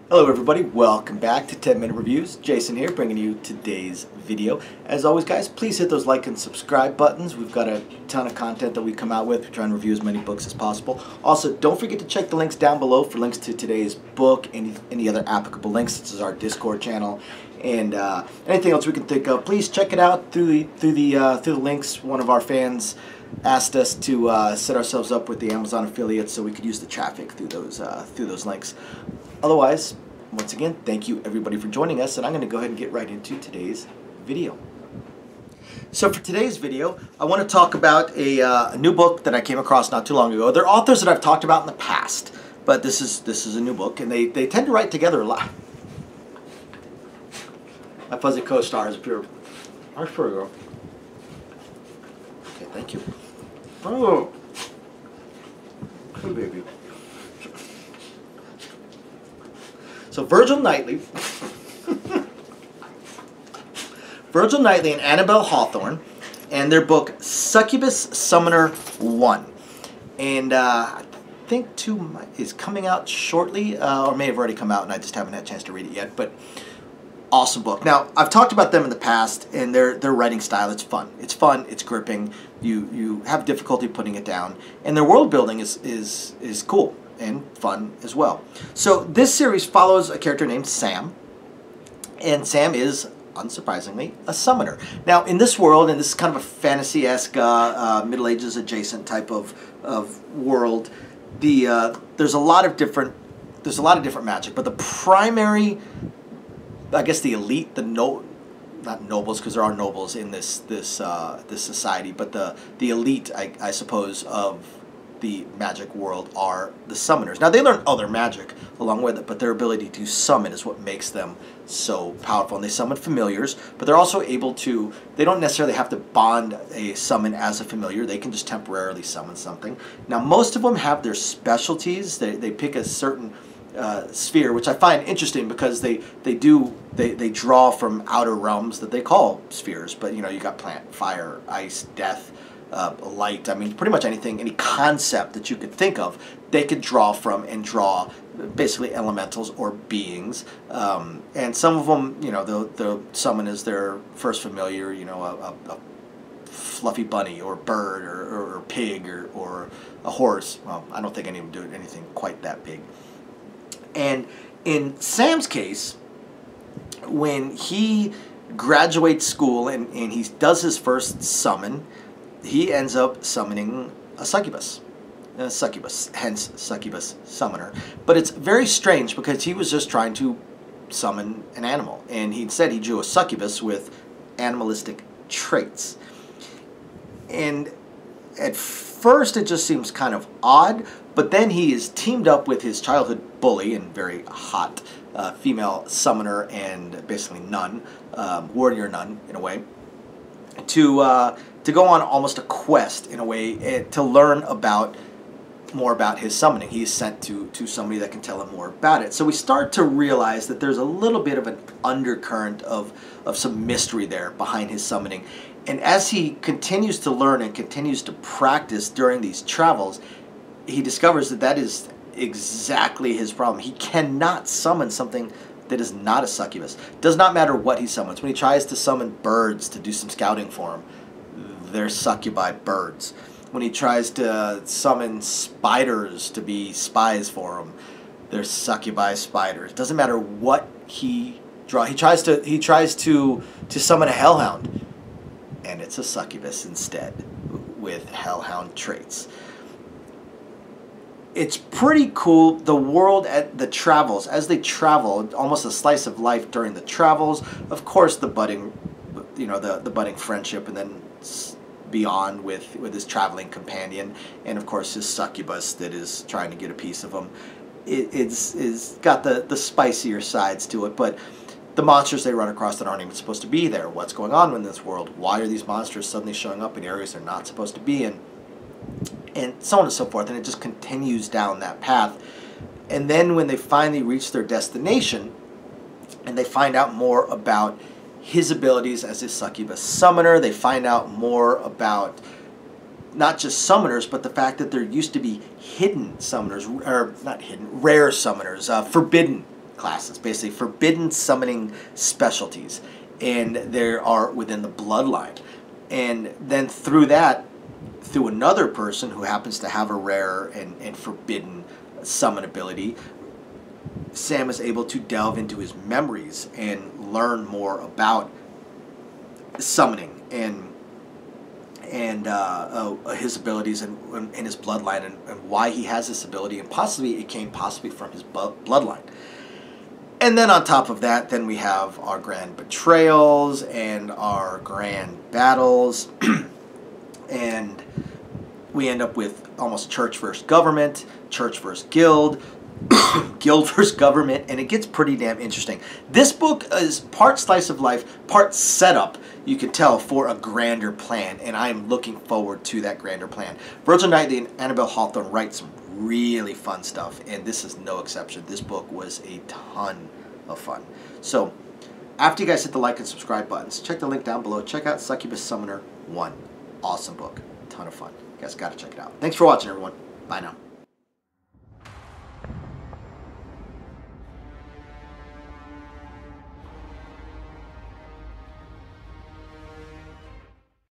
Hello everybody, welcome back to 10 Minute Reviews. Jason here bringing you today's video. As always guys, please hit those like and subscribe buttons. We've got a ton of content that we come out with. We're trying to review as many books as possible. Also, don't forget to check the links down below for links to today's book, any other applicable links, such as our Discord channel, and anything else we can think of. Please check it out through the links. One of our fans asked us to set ourselves up with the Amazon affiliates so we could use the traffic through those links. Otherwise, once again, thank you everybody for joining us, and I'm going to go ahead and get right into today's video. So for today's video, I want to talk about a new book that I came across not too long ago. They're authors that I've talked about in the past, but this is a new book, and they tend to write together a lot. My fuzzy co-star is pure. Our girl. Okay, thank you. Oh, hey baby. So Virgil Knightley, Virgil Knightley and Annabelle Hawthorne, and their book Succubus Summoner 1. And I think 2 is coming out shortly, or may have already come out and I just haven't had a chance to read it yet, but awesome book. Now, I've talked about them in the past and their writing style. It's fun, it's gripping, you have difficulty putting it down, and their world building is cool and fun as well. So this series follows a character named Sam, and Sam is, unsurprisingly, a summoner. Now in this world, and this is kind of a fantasy-esque, Middle Ages adjacent type of world, there's a lot of different magic, but the primary, I guess the elite, not nobles, because there are nobles in this society, but the elite, I suppose, of the magic world are the summoners. Now they learn other magic along with it, but their ability to summon is what makes them so powerful. And they summon familiars, but they're also able to, they don't necessarily have to bond a summon as a familiar. They can just temporarily summon something. Now most of them have their specialties. They pick a certain sphere, which I find interesting because they draw from outer realms that they call spheres. But you know, you got plant, fire, ice, death, light. I mean, pretty much anything, any concept that you could think of, they could draw from and draw basically elementals or beings. And some of them, you know, they'll summon as their first familiar, you know, a fluffy bunny or bird or pig or a horse. Well, I don't think any of them do anything quite that big. And in Sam's case, when he graduates school and he does his first summon, he ends up summoning a succubus. Hence Succubus Summoner. But it's very strange because he was just trying to summon an animal, and he said he drew a succubus with animalistic traits. And at first it just seems kind of odd, but then he is teamed up with his childhood bully and very hot female summoner and basically nun, warrior nun in a way, to go on almost a quest in a way to learn more about his summoning. He is sent to somebody that can tell him more about it. So we start to realize that there's a little bit of an undercurrent of some mystery there behind his summoning. And as he continues to learn and continues to practice during these travels, he discovers that is exactly his problem. He cannot summon something that is not a succubus. Does not matter what he summons. When he tries to summon birds to do some scouting for him, they're succubi birds. When he tries to summon spiders to be spies for him, they're succubi spiders. Doesn't matter what he draws. He tries to summon a hellhound, and it's a succubus instead with hellhound traits. It's pretty cool. The world at the travels, as they travel, almost a slice of life during the travels. Of course, the budding, you know, the budding friendship, and then beyond with his traveling companion, and of course his succubus that is trying to get a piece of him. It's got the spicier sides to it, but the monsters they run across that aren't even supposed to be there. What's going on in this world? Why are these monsters suddenly showing up in areas they're not supposed to be in? And so on and so forth, and it just continues down that path. And then when they finally reach their destination, and they find out more about his abilities as a succubus summoner, they find out more about not just summoners, but the fact that there used to be hidden summoners, or not hidden, rare summoners, forbidden classes, basically forbidden summoning specialties, and there are within the bloodline. And then through that, through another person who happens to have a rare and forbidden summon ability, Sam is able to delve into his memories and learn more about summoning and his abilities and his bloodline, and why he has this ability, and possibly it came from his bloodline. And then on top of that, then we have our grand betrayals and our grand battles, and we end up with almost church versus government, church versus guild, guild versus government, and it gets pretty damn interesting. This book is part slice of life, part setup, you can tell, for a grander plan, and I'm looking forward to that grander plan. Virgil Knightley and Annabelle Hawthorne write some really fun stuff, and this is no exception. This book was a ton of fun. So, after you guys hit the like and subscribe buttons, check the link down below. Check out Succubus Summoner 1. Awesome book. Ton of fun. You guys got to check it out. Thanks for watching, everyone. Bye now.